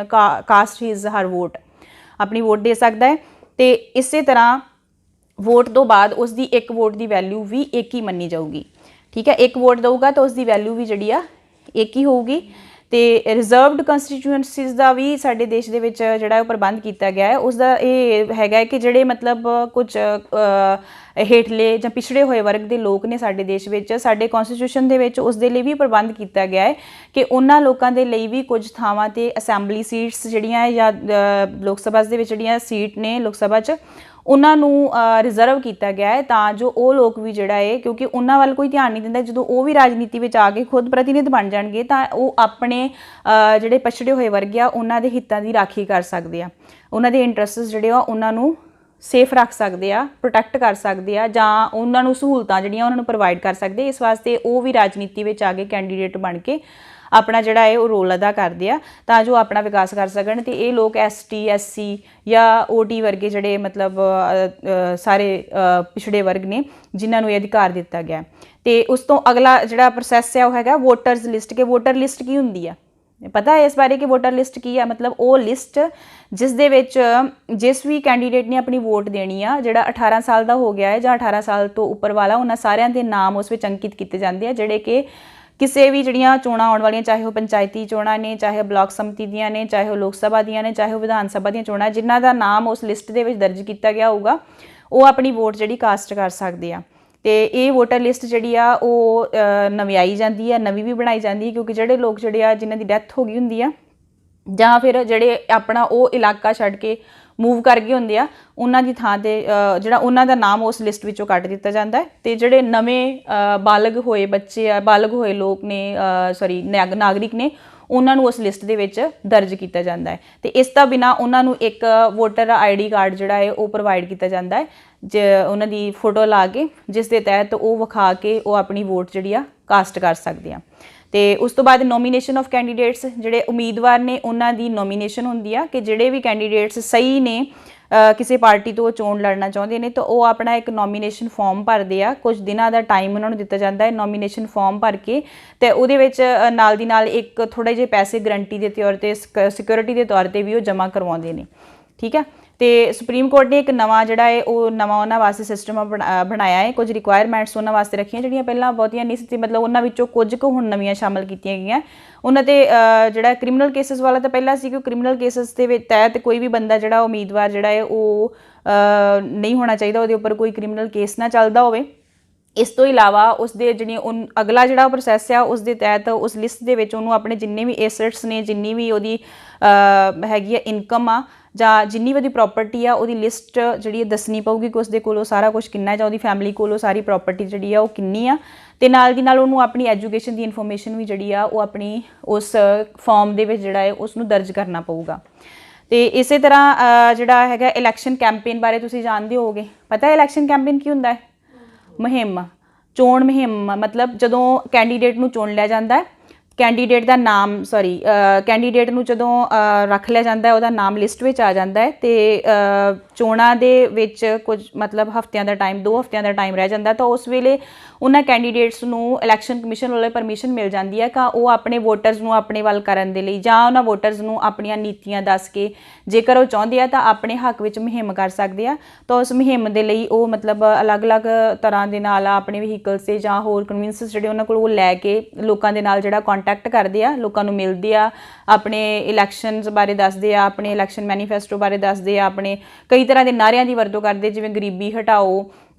cast his her vote, ਆਪਣੀ ਵੋਟ ਦੇ ਸਕਦਾ ਹੈ। ਤੇ ਇਸੇ ਤਰ੍ਹਾਂ ਵੋਟ ਤੋਂ ਬਾਅਦ ਉਸ ਦੀ ਇੱਕ ਵੋਟ ਦੀ ਵੈਲਿਊ ਵੀ ਇੱਕ ਹੀ ਮੰਨੀ ਜਾਊਗੀ। ਠੀਕ ਹੈ, ਇੱਕ ਵੋਟ ਦਊਗਾ ਤਾਂ ਉਸ ਦੀ ਵੈਲਿਊ ਵੀ ਜਿਹੜੀ ਆ ਇੱਕ ਹੀ ਹੋਊਗੀ। ਤੇ ਰਿਜ਼ਰਵਡ ਕੰਸਟੀਟਿਊਐਂਸੀਜ਼ ਦਾ ਵੀ ਸਾਡੇ ਦੇਸ਼ ਦੇ ਵਿੱਚ ਜਿਹੜਾ ਉਹ ਪ੍ਰਬੰਧ ਕੀਤਾ ਗਿਆ ਹੈ। ਉਸ ਦਾ ਇਹ ਹੈਗਾ ਕਿ ਜਿਹੜੇ ਮਤਲਬ ਕੁਝ ਹੇਠਲੇ ਜਾਂ ਪਿਛੜੇ ਹੋਏ ਵਰਗ ਦੇ ਲੋਕ ਨੇ ਸਾਡੇ ਦੇਸ਼ ਵਿੱਚ, ਸਾਡੇ ਕਨਸਟੀਟਿਊਸ਼ਨ ਦੇ ਵਿੱਚ ਉਸ ਦੇ ਲਈ ਵੀ ਪ੍ਰਬੰਧ ਕੀਤਾ ਗਿਆ ਹੈ ਕਿ ਉਹਨਾਂ ਲੋਕਾਂ ਦੇ ਲਈ ਵੀ ਕੁਝ ਥਾਵਾਂ 'ਤੇ ਅਸੈਂਬਲੀ ਸੀਟਸ ਜਿਹੜੀਆਂ ਜਾਂ ਲੋਕ ਸਭਾ ਦੇ ਵਿੱਚ ਜਿਹੜੀਆਂ ਸੀਟ ਨੇ ਲੋਕ ਸਭਾ 'ਚ ਉਹਨਾਂ ਨੂੰ ਰਿਜ਼ਰਵ ਕੀਤਾ ਗਿਆ ਹੈ ਤਾਂ ਜੋ ਉਹ ਲੋਕ ਵੀ ਜਿਹੜਾ ਹੈ, ਕਿਉਂਕਿ ਉਹਨਾਂ ਵੱਲ ਕੋਈ ਧਿਆਨ ਨਹੀਂ ਦਿੰਦਾ, ਜਦੋਂ ਉਹ ਵੀ ਰਾਜਨੀਤੀ ਵਿੱਚ ਆ ਕੇ ਖੁਦ ਪ੍ਰਤੀਨਿਧ ਬਣ ਜਾਣਗੇ ਤਾਂ ਉਹ ਆਪਣੇ ਜਿਹੜੇ ਪਛੜੇ ਹੋਏ ਵਰਗ ਆ ਉਹਨਾਂ ਦੇ ਹਿੱਤਾਂ ਦੀ ਰਾਖੀ ਕਰ ਸਕਦੇ ਆ, ਉਹਨਾਂ ਦੇ ਇੰਟਰਸਟਸ ਜਿਹੜੇ ਆ ਉਹਨਾਂ ਨੂੰ ਸੇਫ ਰੱਖ ਸਕਦੇ ਆ, ਪ੍ਰੋਟੈਕਟ ਕਰ ਸਕਦੇ ਆ ਜਾਂ ਉਹਨਾਂ ਨੂੰ ਸਹੂਲਤਾਂ ਜਿਹੜੀਆਂ ਉਹਨਾਂ ਨੂੰ ਪ੍ਰੋਵਾਈਡ ਕਰ ਸਕਦੇ। ਇਸ ਵਾਸਤੇ ਉਹ ਵੀ ਰਾਜਨੀਤੀ ਵਿੱਚ ਆ ਕੇ ਕੈਂਡੀਡੇਟ ਬਣ ਕੇ ਆਪਣਾ ਜਿਹੜਾ ਹੈ ਉਹ ਰੋਲ ਅਦਾ ਕਰਦੇ ਆ ਤਾਂ ਜੋ ਆਪਣਾ ਵਿਕਾਸ ਕਰ ਸਕਣ। ਤੇ ਇਹ ਲੋਕ ST SC ਜਾਂ OT ਵਰਗੇ ਜਿਹੜੇ ਮਤਲਬ ਸਾਰੇ ਪਿਛੜੇ ਵਰਗ ਨੇ ਜਿਨ੍ਹਾਂ ਨੂੰ ਇਹ ਅਧਿਕਾਰ ਦਿੱਤਾ ਗਿਆ। ਤੇ ਉਸ ਤੋਂ ਅਗਲਾ ਜਿਹੜਾ ਪ੍ਰੋਸੈਸ ਹੈ ਉਹ ਹੈਗਾ ਵੋਟਰਸ ਲਿਸਟ। ਕਿ ਵੋਟਰ ਲਿਸਟ ਕੀ ਹੁੰਦੀ ਆ, ਪਤਾ ਹੈ ਇਸ ਬਾਰੇ ਕਿ ਵੋਟਰ ਲਿਸਟ ਕੀ ਆ? ਮਤਲਬ ਉਹ ਲਿਸਟ ਜਿਸ ਦੇ ਵਿੱਚ ਜਿਸ ਵੀ ਕੈਂਡੀਡੇਟ ਨੇ ਆਪਣੀ ਵੋਟ ਦੇਣੀ ਆ, ਜਿਹੜਾ 18 ਸਾਲ ਦਾ ਹੋ ਗਿਆ ਹੈ ਜਾਂ 18 ਸਾਲ ਤੋਂ ਉੱਪਰ ਵਾਲਾ, ਉਹਨਾਂ ਸਾਰਿਆਂ ਦੇ ਨਾਮ ਉਸ ਵਿੱਚ ਅੰਕਿਤ ਕੀਤੇ ਜਾਂਦੇ ਆ, ਜਿਹੜੇ ਕਿ ਕਿਸੇ ਵੀ ਜਿਹੜੀਆਂ ਚੋਣਾਂ ਆਉਣ ਵਾਲੀਆਂ, ਚਾਹੇ ਉਹ ਪੰਚਾਇਤੀ ਚੋਣਾਂ ਨੇ, ਚਾਹੇ ਬਲਾਕ ਸਮਿਤੀ ਦੀਆਂ ਨੇ, ਚਾਹੇ ਉਹ ਲੋਕ ਸਭਾ ਦੀਆਂ ਨੇ, ਚਾਹੇ ਉਹ ਵਿਧਾਨ ਸਭਾ ਦੀਆਂ ਚੋਣਾਂ, ਜਿਨ੍ਹਾਂ ਦਾ ਨਾਮ ਉਸ ਲਿਸਟ ਦੇ ਵਿੱਚ ਦਰਜ ਕੀਤਾ ਗਿਆ ਹੋਊਗਾ, ਉਹ ਆਪਣੀ ਵੋਟ ਜਿਹੜੀ ਕਾਸਟ ਕਰ ਸਕਦੇ ਆ। ਤੇ ਇਹ ਵੋਟਰ ਲਿਸਟ ਜਿਹੜੀ ਆ ਉਹ ਨਵਿਆਈ ਜਾਂਦੀ ਹੈ, ਨਵੀਂ ਵੀ ਬਣਾਈ ਜਾਂਦੀ ਹੈ, ਕਿਉਂਕਿ ਜਿਹੜੇ ਲੋਕ ਜਿਹੜੇ ਆ ਜਿਨ੍ਹਾਂ ਦੀ ਡੈਥ ਹੋ ਗਈ ਹੁੰਦੀ ਆ ਜਾਂ ਫਿਰ ਜਿਹੜੇ ਆਪਣਾ ਉਹ ਇਲਾਕਾ ਛੱਡ ਕੇ ਮੂਵ ਕਰ ਗਏ ਹੁੰਦੇ ਆ, ਉਹਨਾਂ ਦੀ ਥਾਂ 'ਤੇ ਜਿਹੜਾ ਉਹਨਾਂ ਦਾ ਨਾਮ ਉਸ ਲਿਸਟ ਵਿੱਚੋਂ ਕੱਟ ਦਿੱਤਾ ਜਾਂਦਾ ਹੈ। ਅਤੇ ਜਿਹੜੇ ਨਵੇਂ ਬਾਲਗ ਹੋਏ ਬੱਚੇ ਆ, ਬਾਲਗ ਹੋਏ ਲੋਕ ਨੇ, ਨਾਗਰਿਕ ਨੇ, ਉਹਨਾਂ ਨੂੰ ਉਸ ਲਿਸਟ ਦੇ ਵਿੱਚ ਦਰਜ ਕੀਤਾ ਜਾਂਦਾ ਹੈ। ਤੇ ਇਸ ਤੋਂ ਬਿਨਾਂ ਉਹਨਾਂ ਨੂੰ ਇੱਕ ਵੋਟਰ ID ਕਾਰਡ ਜਿਹੜਾ ਹੈ ਉਹ ਪ੍ਰੋਵਾਈਡ ਕੀਤਾ ਜਾਂਦਾ ਹੈ, ਉਹਨਾਂ ਦੀ ਫੋਟੋ ਲਾ ਕੇ, ਜਿਸ ਦੇ ਤਹਿਤ ਉਹ ਵਿਖਾ ਕੇ ਉਹ ਆਪਣੀ ਵੋਟ ਜਿਹੜੀ ਆ ਕਾਸਟ ਕਰ ਸਕਦੇ ਆ। ਤੇ ਉਸ ਤੋਂ ਬਾਅਦ ਨੋਮੀਨੇਸ਼ਨ ਆਫ ਕੈਂਡੀਡੇਟਸ, ਜਿਹੜੇ ਉਮੀਦਵਾਰ ਨੇ ਉਹਨਾਂ ਦੀ ਨੋਮੀਨੇਸ਼ਨ ਹੁੰਦੀ ਆ ਕਿ ਜਿਹੜੇ ਵੀ ਕੈਂਡੀਡੇਟਸ ਸਹੀ ਨੇ, ਕਿਸੇ ਪਾਰਟੀ ਤੋਂ ਚੋਣ ਲੜਨਾ ਚਾਹੁੰਦੇ ਨੇ, ਤਾਂ ਉਹ ਆਪਣਾ ਇੱਕ ਨੋਮੀਨੇਸ਼ਨ ਫਾਰਮ ਭਰਦੇ ਆ। ਕੁਝ ਦਿਨਾਂ ਦਾ ਟਾਈਮ ਉਹਨਾਂ ਨੂੰ ਦਿੱਤਾ ਜਾਂਦਾ ਹੈ ਨੋਮੀਨੇਸ਼ਨ ਫਾਰਮ ਭਰ ਕੇ, ਅਤੇ ਉਹਦੇ ਵਿੱਚ ਨਾਲ ਦੀ ਨਾਲ ਇੱਕ ਥੋੜ੍ਹੇ ਜਿਹੇ ਪੈਸੇ ਗਰੰਟੀ ਦੇ ਤੌਰ 'ਤੇ, ਸਿਕਿਉਰਿਟੀ ਦੇ ਤੌਰ 'ਤੇ ਵੀ ਉਹ ਜਮ੍ਹਾਂ ਕਰਵਾਉਂਦੇ ਨੇ। ਠੀਕ ਹੈ। ਤੇ ਸੁਪਰੀਮ ਕੋਰਟ ਨੇ ਇੱਕ ਨਵਾਂ ਜਿਹੜਾ ਹੈ ਉਹ ਨਵਾਂ ਉਹਨਾਂ ਵਾਸਤੇ ਸਿਸਟਮ ਬਣਾਇਆ ਹੈ। ਕੁਝ ਰਿਕੁਆਇਰਮੈਂਟਸ ਉਹਨਾਂ ਵਾਸਤੇ ਰੱਖੀਆਂ ਜਿਹੜੀਆਂ ਪਹਿਲਾਂ ਬਹੁਤੀਆਂ ਨਹੀਂ ਸੀ, ਮਤਲਬ ਉਹਨਾਂ ਵਿੱਚੋਂ ਕੁਝ ਕੁ ਹੁਣ ਨਵੀਆਂ ਸ਼ਾਮਲ ਕੀਤੀਆਂ ਗਈਆਂ। ਉਹਨਾਂ 'ਤੇ ਜਿਹੜਾ ਕ੍ਰਿਮੀਨਲ ਕੇਸਿਸ ਵਾਲਾ ਤਾਂ ਪਹਿਲਾਂ ਸੀ ਕਿ ਕ੍ਰਿਮੀਨਲ ਕੇਸਿਸ ਦੇ ਵਿੱਚ ਤਹਿਤ ਕੋਈ ਵੀ ਬੰਦਾ ਜਿਹੜਾ ਉਮੀਦਵਾਰ ਜਿਹੜਾ ਹੈ ਉਹ ਨਹੀਂ ਹੋਣਾ ਚਾਹੀਦਾ, ਉਹਦੇ ਉੱਪਰ ਕੋਈ ਕ੍ਰਿਮੀਨਲ ਕੇਸ ਨਾ ਚੱਲਦਾ ਹੋਵੇ। ਇਸ ਤੋਂ ਇਲਾਵਾ ਉਸ ਦੇ ਜਿਹੜੀਆਂ ਅਗਲਾ ਜਿਹੜਾ ਪ੍ਰੋਸੈਸ ਆ ਉਸ ਦੇ ਤਹਿਤ ਉਸ ਲਿਸਟ ਦੇ ਵਿੱਚ ਉਹਨੂੰ ਆਪਣੇ ਜਿੰਨੇ ਵੀ ਐਸੈਟਸ ਨੇ, ਜਿੰਨੀ ਵੀ ਉਹਦੀ ਹੈਗੀ ਆ ਇਨਕਮ ਆ, ਜਾਂ ਜਿੰਨੀ ਵੀ ਉਹਦੀ ਪ੍ਰੋਪਰਟੀ ਆ, ਉਹਦੀ ਲਿਸਟ ਜਿਹੜੀ ਦੱਸਣੀ ਪਊਗੀ ਕਿ ਉਸਦੇ ਕੋਲੋਂ ਸਾਰਾ ਕੁਝ ਕਿੰਨਾ, ਜਾਂ ਉਹਦੀ ਫੈਮਿਲੀ ਕੋਲੋਂ ਸਾਰੀ ਪ੍ਰੋਪਰਟੀ ਜਿਹੜੀ ਆ ਉਹ ਕਿੰਨੀ ਆ। ਅਤੇ ਨਾਲ ਦੀ ਨਾਲ ਉਹਨੂੰ ਆਪਣੀ ਐਜੂਕੇਸ਼ਨ ਦੀ ਇਨਫੋਰਮੇਸ਼ਨ ਵੀ ਜਿਹੜੀ ਆ ਉਹ ਆਪਣੀ ਉਸ ਫਾਰਮ ਦੇ ਵਿੱਚ ਜਿਹੜਾ ਹੈ ਉਸ ਨੂੰ ਦਰਜ ਕਰਨਾ ਪਊਗਾ। ਅਤੇ ਇਸੇ ਤਰ੍ਹਾਂ ਜਿਹੜਾ ਹੈਗਾ ਇਲੈਕਸ਼ਨ ਕੈਂਪੇਨ ਬਾਰੇ ਤੁਸੀਂ ਜਾਣਦੇ ਹੋਵੋਗੇ। ਪਤਾ ਹੈ ਇਲੈਕਸ਼ਨ ਕੈਂਪੇਨ ਕੀ ਹੁੰਦਾ ਹੈ? ਮੁਹਿੰਮ, ਚੋਣ ਮੁਹਿੰਮ। ਮਤਲਬ ਜਦੋਂ ਕੈਂਡੀਡੇਟ ਨੂੰ ਚੁਣ ਲਿਆ ਜਾਂਦਾ ਹੈ, ਕੈਂਡੀਡੇਟ ਦਾ ਨਾਮ ਕੈਂਡੀਡੇਟ ਨੂੰ ਜਦੋਂ ਰੱਖ ਲਿਆ ਜਾਂਦਾ, ਉਹਦਾ ਨਾਮ ਲਿਸਟ ਵਿੱਚ ਆ ਜਾਂਦਾ ਹੈ, ਅਤੇ ਚੋਣਾਂ ਦੇ ਵਿੱਚ ਕੁਝ ਮਤਲਬ ਹਫ਼ਤਿਆਂ ਦਾ ਟਾਈਮ, 2 ਹਫ਼ਤਿਆਂ ਦਾ ਟਾਈਮ ਰਹਿ ਜਾਂਦਾ, ਤਾਂ ਉਸ ਵੇਲੇ ਉਹਨਾਂ ਕੈਂਡੀਡੇਟਸ ਨੂੰ ਇਲੈਕਸ਼ਨ ਕਮਿਸ਼ਨ ਵੱਲੋਂ ਪਰਮਿਸ਼ਨ ਮਿਲ ਜਾਂਦੀ ਹੈ ਕਿ ਉਹ ਆਪਣੇ ਵੋਟਰਸ ਨੂੰ ਆਪਣੇ ਵੱਲ ਕਰਨ ਦੇ ਲਈ, ਜਾਂ ਉਹਨਾਂ ਵੋਟਰਸ ਨੂੰ ਆਪਣੀਆਂ ਨੀਤੀਆਂ ਦੱਸ ਕੇ ਜੇਕਰ ਉਹ ਚਾਹੁੰਦੇ ਆ ਤਾਂ ਆਪਣੇ ਹੱਕ ਵਿੱਚ ਮੁਹਿੰਮ ਕਰ ਸਕਦੇ ਆ। ਤਾਂ ਉਸ ਮੁਹਿੰਮ ਦੇ ਲਈ ਉਹ ਮਤਲਬ ਅਲੱਗ-ਅਲੱਗ ਤਰ੍ਹਾਂ ਦੇ ਨਾਲ ਆਪਣੇ ਵਹੀਕਲਸ 'ਤੇ ਜਾਂ ਹੋਰ ਕਨਵੀਨਸਸ ਜਿਹੜੇ ਉਹਨਾਂ ਕੋਲ ਉਹ ਲੈ ਕੇ ਲੋਕਾਂ ਦੇ ਨਾਲ ਜਿਹੜਾ ਕੰਟੈਕਟ ਕਰਦੇ ਆ, ਲੋਕਾਂ ਨੂੰ ਮਿਲਦੇ ਆ, ਆਪਣੇ ਇਲੈਕਸ਼ਨਸ ਬਾਰੇ ਦੱਸਦੇ ਆ, ਆਪਣੇ ਇਲੈਕਸ਼ਨ ਮੈਨੀਫੈਸਟੋ ਬਾਰੇ ਦੱਸਦੇ ਆ, ਆਪਣੇ ਕਈ ਤਰ੍ਹਾਂ ਦੇ ਨਾਅਰਿਆਂ ਦੀ ਵਰਤੋਂ ਕਰਦੇ, ਜਿਵੇਂ ਗਰੀਬੀ ਹਟਾਓ,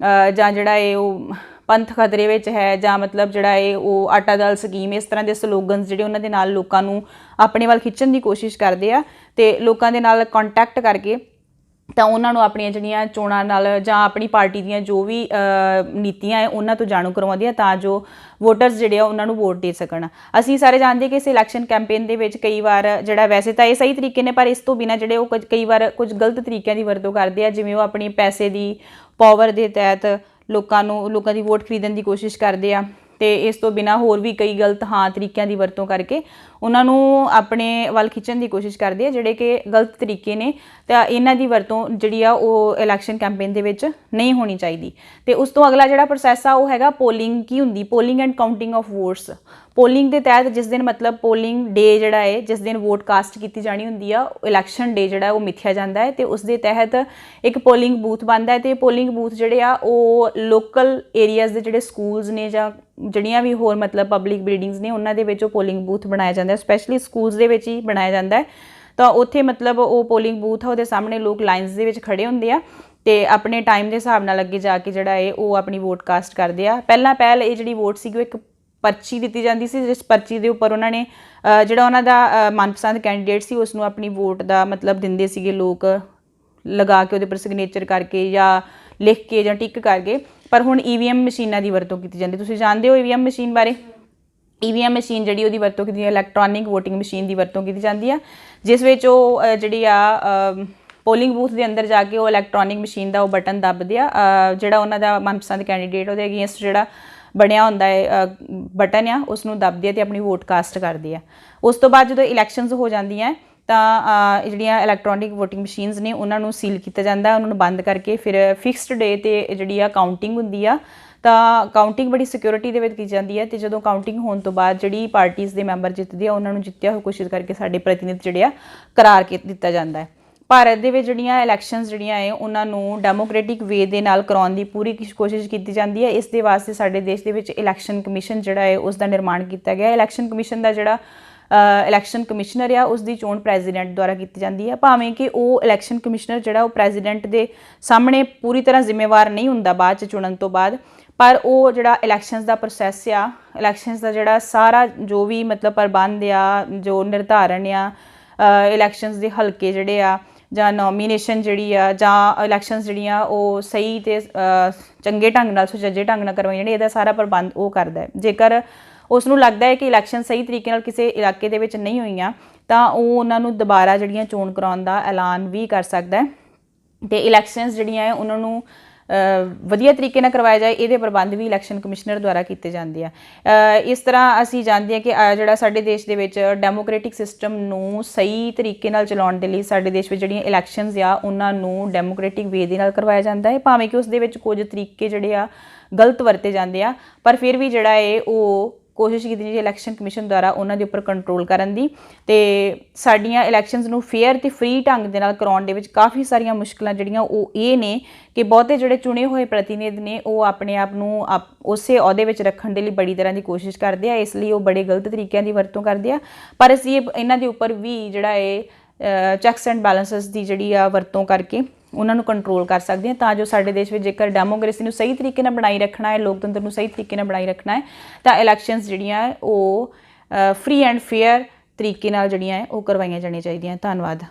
ਜਾਂ ਜਿਹੜਾ ਇਹ ਉਹ ਪੰਥ ਖਤਰੇ ਵਿੱਚ ਹੈ, ਜਾਂ ਮਤਲਬ ਜਿਹੜਾ ਇਹ ਉਹ ਆਟਾ ਦਾਲ ਸਕੀਮ, ਇਸ ਤਰ੍ਹਾਂ ਦੇ ਸਲੋਗਨਸ ਜਿਹੜੇ ਉਹਨਾਂ ਦੇ ਨਾਲ ਲੋਕਾਂ ਨੂੰ ਆਪਣੇ ਵੱਲ ਖਿੱਚਣ ਦੀ ਕੋਸ਼ਿਸ਼ ਕਰਦੇ ਆ, ਅਤੇ ਲੋਕਾਂ ਦੇ ਨਾਲ ਕੰਟੈਕਟ ਕਰਕੇ ਤਾਂ ਉਹਨਾਂ ਨੂੰ ਆਪਣੀਆਂ ਜਿਹੜੀਆਂ ਚੋਣਾਂ ਨਾਲ ਜਾਂ ਆਪਣੀ ਪਾਰਟੀ ਦੀਆਂ ਜੋ ਵੀ ਨੀਤੀਆਂ ਹੈ ਉਹਨਾਂ ਤੋਂ ਜਾਣੂ ਕਰਵਾਉਂਦੀ ਆ, ਤਾਂ ਜੋ ਵੋਟਰਸ ਜਿਹੜੇ ਆ ਉਹਨਾਂ ਨੂੰ ਵੋਟ ਦੇ ਸਕਣ। ਅਸੀਂ ਸਾਰੇ ਜਾਣਦੇ ਕਿ ਇਸ ਇਲੈਕਸ਼ਨ ਕੈਂਪੇਨ ਦੇ ਵਿੱਚ ਕਈ ਵਾਰ ਜਿਹੜਾ ਵੈਸੇ ਤਾਂ ਇਹ ਸਹੀ ਤਰੀਕੇ ਨੇ, ਪਰ ਇਸ ਤੋਂ ਬਿਨਾਂ ਜਿਹੜੇ ਉਹ ਕਈ ਵਾਰ ਕੁਝ ਗਲਤ ਤਰੀਕਿਆਂ ਦੀ ਵਰਤੋਂ ਕਰਦੇ ਆ, ਜਿਵੇਂ ਉਹ ਆਪਣੀ ਪੈਸੇ ਦੀ ਪਾਵਰ ਦੇ ਤਹਿਤ ਲੋਕਾਂ ਦੀ ਵੋਟ ਖਰੀਦਣ ਦੀ ਕੋਸ਼ਿਸ਼ ਕਰਦੇ ਆ, ਅਤੇ ਇਸ ਤੋਂ ਬਿਨਾਂ ਹੋਰ ਵੀ ਕਈ ਗਲਤ ਤਰੀਕਿਆਂ ਦੀ ਵਰਤੋਂ ਕਰਕੇ ਉਹਨਾਂ ਨੂੰ ਆਪਣੇ ਵੱਲ ਖਿੱਚਣ ਦੀ ਕੋਸ਼ਿਸ਼ ਕਰਦੇ ਆ, ਜਿਹੜੇ ਕਿ ਗਲਤ ਤਰੀਕੇ ਨੇ। ਤਾਂ ਇਹਨਾਂ ਦੀ ਵਰਤੋਂ ਜਿਹੜੀ ਆ ਉਹ ਇਲੈਕਸ਼ਨ ਕੈਂਪੇਨ ਦੇ ਵਿੱਚ ਨਹੀਂ ਹੋਣੀ ਚਾਹੀਦੀ। ਅਤੇ ਉਸ ਤੋਂ ਅਗਲਾ ਜਿਹੜਾ ਪ੍ਰੋਸੈਸ ਆ ਉਹ ਹੈਗਾ ਪੋਲਿੰਗ। ਕੀ ਹੁੰਦੀ? Polling and counting of votes. Polling ਦੇ ਤਹਿਤ ਜਿਸ ਦਿਨ ਮਤਲਬ ਪੋਲਿੰਗ ਡੇ ਜਿਹੜਾ ਹੈ, ਜਿਸ ਦਿਨ ਵੋਟ ਕਾਸਟ ਕੀਤੀ ਜਾਣੀ ਹੁੰਦੀ ਆ, ਇਲੈਕਸ਼ਨ ਡੇ ਜਿਹੜਾ ਉਹ ਮਿਥਿਆ ਜਾਂਦਾ ਹੈ, ਅਤੇ ਉਸ ਦੇ ਤਹਿਤ ਇੱਕ ਪੋਲਿੰਗ ਬੂਥ ਬਣਦਾ ਹੈ। ਅਤੇ ਪੋਲਿੰਗ ਬੂਥ ਜਿਹੜੇ ਆ ਉਹ ਲੋਕਲ ਏਰੀਆਜ਼ ਦੇ ਜਿਹੜੇ ਸਕੂਲਸ ਨੇ ਜਾਂ ਜਿਹੜੀਆਂ ਵੀ ਹੋਰ ਮਤਲਬ ਪਬਲਿਕ ਬਿਲਡਿੰਗਸ ਨੇ ਉਹਨਾਂ ਦੇ ਵਿੱਚ ਉਹ ਪੋਲਿੰਗ ਬੂਥ ਬਣਾਇਆ ਜਾਂਦਾ, ਸਪੈਸ਼ਲੀ ਸਕੂਲਸ ਦੇ ਵਿੱਚ ਹੀ ਬਣਾਇਆ ਜਾਂਦਾ ਹੈ। ਤਾਂ ਉੱਥੇ ਮਤਲਬ ਉਹ ਪੋਲਿੰਗ ਬੂਥ ਆ, ਉਹਦੇ ਸਾਹਮਣੇ ਲੋਕ ਲਾਈਨਸ ਦੇ ਵਿੱਚ ਖੜ੍ਹੇ ਹੁੰਦੇ ਆ, ਅਤੇ ਆਪਣੇ ਟਾਈਮ ਦੇ ਹਿਸਾਬ ਨਾਲ ਅੱਗੇ ਜਾ ਕੇ ਜਿਹੜਾ ਹੈ ਉਹ ਆਪਣੀ ਵੋਟ ਕਾਸਟ ਕਰਦੇ ਆ। ਪਹਿਲ ਇਹ ਜਿਹੜੀ ਵੋਟ ਸੀਗੀ ਉਹ ਇੱਕ ਪਰਚੀ ਦਿੱਤੀ ਜਾਂਦੀ ਸੀ, ਜਿਸ ਪਰਚੀ ਦੇ ਉੱਪਰ ਉਹਨਾਂ ਨੇ ਜਿਹੜਾ ਉਹਨਾਂ ਦਾ ਮਨਪਸੰਦ ਕੈਂਡੀਡੇਟ ਸੀ ਉਸ ਨੂੰ ਆਪਣੀ ਵੋਟ ਦਾ ਮਤਲਬ ਦਿੰਦੇ ਸੀਗੇ ਲੋਕ, ਲਗਾ ਕੇ ਉਹਦੇ ਉੱਪਰ ਸਿਗਨੇਚਰ ਕਰਕੇ ਜਾਂ ਲਿਖ ਕੇ ਜਾਂ ਟਿਕ ਕਰਕੇ। ਪਰ ਹੁਣ EVM ਮਸ਼ੀਨਾਂ ਦੀ ਵਰਤੋਂ ਕੀਤੀ ਜਾਂਦੀ। ਤੁਸੀਂ ਜਾਣਦੇ ਹੋ EVM ਮਸ਼ੀਨ ਬਾਰੇ? EVM ਮਸ਼ੀਨ ਜਿਹੜੀ ਉਹਦੀ ਵਰਤੋਂ ਕੀਤੀ, ਇਲੈਕਟ੍ਰੋਨਿਕ ਵੋਟਿੰਗ ਮਸ਼ੀਨ ਦੀ ਵਰਤੋਂ ਕੀਤੀ ਜਾਂਦੀ ਆ, ਜਿਸ ਵਿੱਚ ਉਹ ਜਿਹੜੀ ਆ ਪੋਲਿੰਗ ਬੂਥ ਦੇ ਅੰਦਰ ਜਾ ਕੇ ਉਹ ਇਲੈਕਟ੍ਰੋਨਿਕ ਮਸ਼ੀਨ ਦਾ ਉਹ ਬਟਨ ਦੱਬਦੇ ਆ, ਜਿਹੜਾ ਉਹਨਾਂ ਦਾ ਮਨਪਸੰਦ ਕੈਂਡੀਡੇਟ ਉਹਦੇ ਅਗੇਂਸਟ ਜਿਹੜਾ ਬਣਿਆ ਹੁੰਦਾ ਹੈ ਬਟਨ ਆ ਉਸ ਨੂੰ ਦੱਬਦੇ ਆ ਤੇ ਆਪਣੀ ਵੋਟ ਕਾਸਟ ਕਰਦੇ ਆ। ਉਸ ਤੋਂ ਬਾਅਦ ਜਦੋਂ ਇਲੈਕਸ਼ਨਸ ਹੋ ਜਾਂਦੀਆਂ ਤਾਂ ਜਿਹੜੀਆਂ ਇਲੈਕਟ੍ਰੋਨਿਕ ਵੋਟਿੰਗ ਮਸ਼ੀਨਸ ਨੇ ਉਹਨਾਂ ਨੂੰ ਸੀਲ ਕੀਤਾ ਜਾਂਦਾ, ਉਹਨਾਂ ਨੂੰ ਬੰਦ ਕਰਕੇ ਫਿਰ ਫਿਕਸਡ ਡੇ 'ਤੇ ਜਿਹੜੀ ਆ ਕਾਊਂਟਿੰਗ ਹੁੰਦੀ ਆ। ਤਾਂ ਕਾਊਂਟਿੰਗ ਬੜੀ ਸਿਕਿਉਰਿਟੀ ਦੇ ਵਿੱਚ ਕੀਤੀ ਜਾਂਦੀ ਹੈ, ਅਤੇ ਜਦੋਂ ਕਾਊਂਟਿੰਗ ਹੋਣ ਤੋਂ ਬਾਅਦ ਜਿਹੜੀ ਪਾਰਟੀਜ਼ ਦੇ ਮੈਂਬਰ ਜਿੱਤਦੇ ਆ ਉਹਨਾਂ ਨੂੰ ਜਿੱਤਿਆ ਹੋਇਆ ਘੋਸ਼ਿਤ ਕਰਕੇ ਸਾਡੇ ਪ੍ਰਤੀਨਿਧ ਜਿਹੜੇ ਆ ਕਰਾਰ ਦਿੱਤਾ ਜਾਂਦਾ ਹੈ। ਭਾਰਤ ਦੇ ਵਿੱਚ ਜਿਹੜੀਆਂ ਇਲੈਕਸ਼ਨਸ ਜਿਹੜੀਆਂ ਹੈ ਉਹਨਾਂ ਨੂੰ ਡੈਮੋਕ੍ਰੈਟਿਕ ਵੇ ਦੇ ਨਾਲ ਕਰਾਉਣ ਦੀ ਪੂਰੀ ਕੋਸ਼ਿਸ਼ ਕੀਤੀ ਜਾਂਦੀ ਹੈ। ਇਸ ਦੇ ਵਾਸਤੇ ਸਾਡੇ ਦੇਸ਼ ਦੇ ਵਿੱਚ ਇਲੈਕਸ਼ਨ ਕਮਿਸ਼ਨ ਜਿਹੜਾ ਹੈ ਉਸ ਦਾ ਨਿਰਮਾਣ ਕੀਤਾ ਗਿਆ। ਇਲੈਕਸ਼ਨ ਕਮਿਸ਼ਨ ਦਾ ਜਿਹੜਾ ਇਲੈਕਸ਼ਨ ਕਮਿਸ਼ਨਰ ਆ ਉਸ ਦੀ ਚੋਣ ਪ੍ਰੈਜ਼ੀਡੈਂਟ ਦੁਆਰਾ ਕੀਤੀ ਜਾਂਦੀ ਹੈ, ਭਾਵੇਂ ਕਿ ਉਹ ਇਲੈਕਸ਼ਨ ਕਮਿਸ਼ਨਰ ਜਿਹੜਾ ਉਹ ਪ੍ਰੈਜ਼ੀਡੈਂਟ ਦੇ ਸਾਹਮਣੇ ਪੂਰੀ ਤਰ੍ਹਾਂ ਜ਼ਿੰਮੇਵਾਰ ਨਹੀਂ ਹੁੰਦਾ ਬਾਅਦ 'ਚ ਚੁਣਨ ਤੋਂ ਬਾਅਦ, ਪਰ ਉਹ ਜਿਹੜਾ ਇਲੈਕਸ਼ਨਸ ਦਾ ਪ੍ਰੋਸੈਸ ਆ, ਇਲੈਕਸ਼ਨਸ ਦਾ ਜਿਹੜਾ ਸਾਰਾ ਜੋ ਵੀ ਮਤਲਬ ਪ੍ਰਬੰਧ ਆ, ਜੋ ਨਿਰਧਾਰਨ ਆ, ਇਲੈਕਸ਼ਨਸ ਦੇ ਹਲਕੇ ਜਿਹੜੇ ਆ ਜਾਂ ਨੋਮੀਨੇਸ਼ਨ ਜਿਹੜੀ ਆ ਜਾਂ ਇਲੈਕਸ਼ਨਸ ਜਿਹੜੀਆਂ ਉਹ ਸਹੀ ਅਤੇ ਚੰਗੇ ਢੰਗ ਨਾਲ ਸੁਚੱਜੇ ਢੰਗ ਨਾਲ ਕਰਵਾਈਆਂ ਨੇ, ਇਹਦਾ ਸਾਰਾ ਪ੍ਰਬੰਧ ਉਹ ਕਰਦਾ ਹੈ। ਜੇਕਰ ਉਸ ਨੂੰ ਲੱਗਦਾ ਹੈ ਕਿ ਇਲੈਕਸ਼ਨ ਸਹੀ ਤਰੀਕੇ ਨਾਲ ਕਿਸੇ ਇਲਾਕੇ ਦੇ ਵਿੱਚ ਨਹੀਂ ਹੋਈਆਂ ਤਾਂ ਉਹ ਉਹਨਾਂ ਨੂੰ ਦੁਬਾਰਾ ਜਿਹੜੀਆਂ ਚੋਣ ਕਰਾਉਣ ਦਾ ਐਲਾਨ ਵੀ ਕਰ ਸਕਦਾ ਹੈ, ਅਤੇ ਇਲੈਕਸ਼ਨਸ ਜਿਹੜੀਆਂ ਹੈ ਉਹਨਾਂ ਨੂੰ ਵਧੀਆ ਤਰੀਕੇ ਨਾਲ ਕਰਵਾਇਆ ਜਾਏ ਇਹਦੇ ਪ੍ਰਬੰਧ ਵੀ ਇਲੈਕਸ਼ਨ ਕਮਿਸ਼ਨਰ ਦੁਆਰਾ ਕੀਤੇ ਜਾਂਦੇ ਆ। ਇਸ ਤਰ੍ਹਾਂ ਅਸੀਂ ਜਾਣਦੇ ਹਾਂ ਕਿ ਜਿਹੜਾ ਸਾਡੇ ਦੇਸ਼ ਦੇ ਵਿੱਚ ਡੈਮੋਕ੍ਰੈਟਿਕ ਸਿਸਟਮ ਨੂੰ ਸਹੀ ਤਰੀਕੇ ਨਾਲ ਚਲਾਉਣ ਦੇ ਲਈ ਸਾਡੇ ਦੇਸ਼ ਵਿੱਚ ਜਿਹੜੀਆਂ ਇਲੈਕਸ਼ਨਸ ਆ ਉਹਨਾਂ ਨੂੰ ਡੈਮੋਕ੍ਰੈਟਿਕ ਵੇ ਦੇ ਨਾਲ ਕਰਵਾਇਆ ਜਾਂਦਾ ਹੈ, ਭਾਵੇਂ ਕਿ ਉਸ ਦੇ ਵਿੱਚ ਕੁਝ ਤਰੀਕੇ ਜਿਹੜੇ ਆ ਗਲਤ ਵਰਤੇ ਜਾਂਦੇ ਆ, ਪਰ ਫਿਰ ਵੀ ਜਿਹੜਾ ਹੈ ਉਹ ਕੋਸ਼ਿਸ਼ ਕੀਤੀ ਜਾਂਦੀ ਹੈ ਇਲੈਕਸ਼ਨ ਕਮਿਸ਼ਨ ਦੁਆਰਾ ਉਹਨਾਂ ਦੇ ਉੱਪਰ ਕੰਟਰੋਲ ਕਰਨ ਦੀ। ਅਤੇ ਸਾਡੀਆਂ ਇਲੈਕਸ਼ਨਸ ਨੂੰ ਫੇਅਰ ਅਤੇ ਫ੍ਰੀ ਢੰਗ ਦੇ ਨਾਲ ਕਰਾਉਣ ਦੇ ਵਿੱਚ ਕਾਫੀ ਸਾਰੀਆਂ ਮੁਸ਼ਕਿਲਾਂ ਜਿਹੜੀਆਂ ਉਹ ਇਹ ਨੇ ਕਿ ਬਹੁਤੇ ਜਿਹੜੇ ਚੁਣੇ ਹੋਏ ਪ੍ਰਤੀਨਿਧ ਨੇ ਉਹ ਆਪਣੇ ਆਪ ਨੂੰ ਉਸੇ ਅਹੁਦੇ ਵਿੱਚ ਰੱਖਣ ਦੇ ਲਈ ਬੜੀ ਤਰ੍ਹਾਂ ਦੀ ਕੋਸ਼ਿਸ਼ ਕਰਦੇ ਆ, ਇਸ ਲਈ ਉਹ ਬੜੇ ਗਲਤ ਤਰੀਕਿਆਂ ਦੀ ਵਰਤੋਂ ਕਰਦੇ ਆ। ਪਰ ਅਸੀਂ ਇਹਨਾਂ ਦੇ ਉੱਪਰ ਵੀ ਜਿਹੜਾ ਇਹ ਚੈੱਕਸ ਐਂਡ ਬੈਲੈਂਸਸ ਦੀ ਜਿਹੜੀ ਆ ਵਰਤੋਂ ਕਰਕੇ ਉਹਨਾਂ ਨੂੰ ਕੰਟਰੋਲ ਕਰ ਸਕਦੇ ਹਾਂ, ਤਾਂ ਜੋ ਸਾਡੇ ਦੇਸ਼ ਵਿੱਚ ਜੇਕਰ ਡੈਮੋਕ੍ਰੇਸੀ ਨੂੰ ਸਹੀ ਤਰੀਕੇ ਨਾਲ ਬਣਾਈ ਰੱਖਣਾ ਹੈ, ਲੋਕਤੰਤਰ ਨੂੰ ਸਹੀ ਤਰੀਕੇ ਨਾਲ ਬਣਾਈ ਰੱਖਣਾ ਹੈ, ਤਾਂ ਇਲੈਕਸ਼ਨਸ ਜਿਹੜੀਆਂ ਉਹ ਫ੍ਰੀ ਐਂਡ ਫੇਅਰ ਤਰੀਕੇ ਨਾਲ ਜਿਹੜੀਆਂ ਉਹ ਕਰਵਾਈਆਂ ਜਾਣੀਆਂ ਚਾਹੀਦੀਆਂ। ਧੰਨਵਾਦ।